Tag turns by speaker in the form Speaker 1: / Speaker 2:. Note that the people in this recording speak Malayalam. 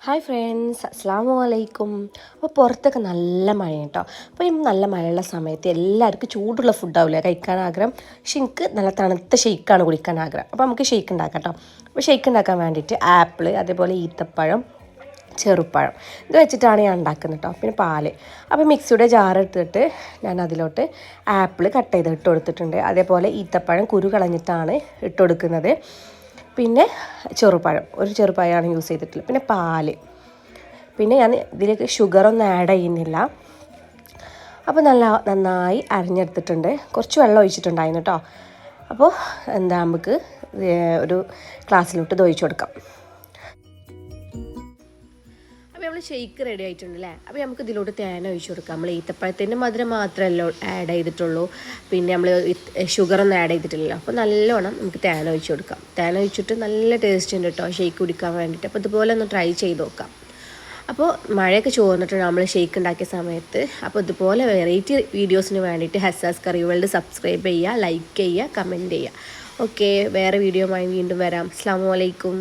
Speaker 1: ഹായ് ഫ്രണ്ട്സ്, അസ്സാം വലൈക്കും. അപ്പോൾ പുറത്തൊക്കെ നല്ല മഴയാണ് കേട്ടോ. അപ്പോൾ ഈ നല്ല മഴയുള്ള സമയത്ത് എല്ലാവർക്കും ചൂടുള്ള ഫുഡാവില്ലേ കഴിക്കാൻ ആഗ്രഹം. പക്ഷെ എനിക്ക് നല്ല തണുത്ത ഷെയ്ക്കാണ് കുടിക്കാൻ ആഗ്രഹം. അപ്പോൾ നമുക്ക് ഷെയ്ക്ക് ഉണ്ടാക്കാം കേട്ടോ. അപ്പോൾ ഷെയ്ക്ക് ഉണ്ടാക്കാൻ വേണ്ടിയിട്ട് ആപ്പിൾ, അതേപോലെ ഈത്തപ്പഴം, ചെറുപ്പഴം ഇത് വെച്ചിട്ടാണ് ഞാൻ ഉണ്ടാക്കുന്നത് കേട്ടോ. പിന്നെ പാല്. അപ്പോൾ മിക്സിയുടെ ജാർ എടുത്തിട്ട് ഞാൻ അതിലോട്ട് ആപ്പിൾ കട്ട് ചെയ്ത് ഇട്ട് കൊടുത്തിട്ടുണ്ട്. അതേപോലെ ഈത്തപ്പഴം കുരു കളഞ്ഞിട്ടാണ് ഇട്ട് കൊടുക്കുന്നത്. പിന്നെ ചെറുപഴം, ഒരു ചെറുപഴമാണ് യൂസ് ചെയ്തിട്ടുള്ളത്. പിന്നെ പാല്. പിന്നെ ഞാൻ ഇതിലേക്ക് ഷുഗറൊന്നും ആഡ് ചെയ്യുന്നില്ല. അപ്പോൾ നന്നായി അരിഞ്ഞെടുത്തിട്ടുണ്ട്. കുറച്ച് വെള്ളം ഒഴിച്ചിട്ടുണ്ടായിരുന്നു കേട്ടോ. അപ്പോൾ നമുക്ക് ഒരു ഗ്ലാസ്സിലോട്ട് ഒഴിച്ച് കൊടുക്കാം. അപ്പോൾ നമ്മൾ ഷെയ്ക്ക് റെഡി ആയിട്ടുണ്ട് അല്ലേ. അപ്പോൾ നമുക്ക് ഇതിലോട്ട് തേന ഒഴിച്ച് കൊടുക്കാം. നമ്മൾ ഈത്തപ്പഴത്തിൻ്റെ മധുരം മാത്രമല്ലോ ആഡ് ചെയ്തിട്ടുള്ളൂ. പിന്നെ നമ്മൾ ഷുഗറൊന്നും ആഡ് ചെയ്തിട്ടില്ലല്ലോ. അപ്പോൾ നല്ലോണം നമുക്ക് തേന ഒഴിച്ച് കൊടുക്കാം. തേന ഒഴിച്ചിട്ട് നല്ല ടേസ്റ്റ് ഉണ്ട് കേട്ടോ ഷെയ്ക്ക് കുടിക്കാൻ വേണ്ടിയിട്ട്. അപ്പോൾ ഇതുപോലെ ഒന്ന് ട്രൈ ചെയ്ത് നോക്കാം. അപ്പോൾ മഴയൊക്കെ ചോർന്നിട്ട് നമ്മൾ ഷെയ്ക്ക് ഉണ്ടാക്കിയ സമയത്ത്. അപ്പോൾ ഇതുപോലെ വെറൈറ്റി വീഡിയോസിന് വേണ്ടിയിട്ട് ഹസ്സാസ് കറി വേൾഡ് സബ്സ്ക്രൈബ് ചെയ്യുക, ലൈക്ക് ചെയ്യുക, കമൻറ്റ് ചെയ്യുക. ഓക്കെ, വേറെ വീഡിയോയുമായി വീണ്ടും വരാം. അസ്സലാമു അലൈക്കും.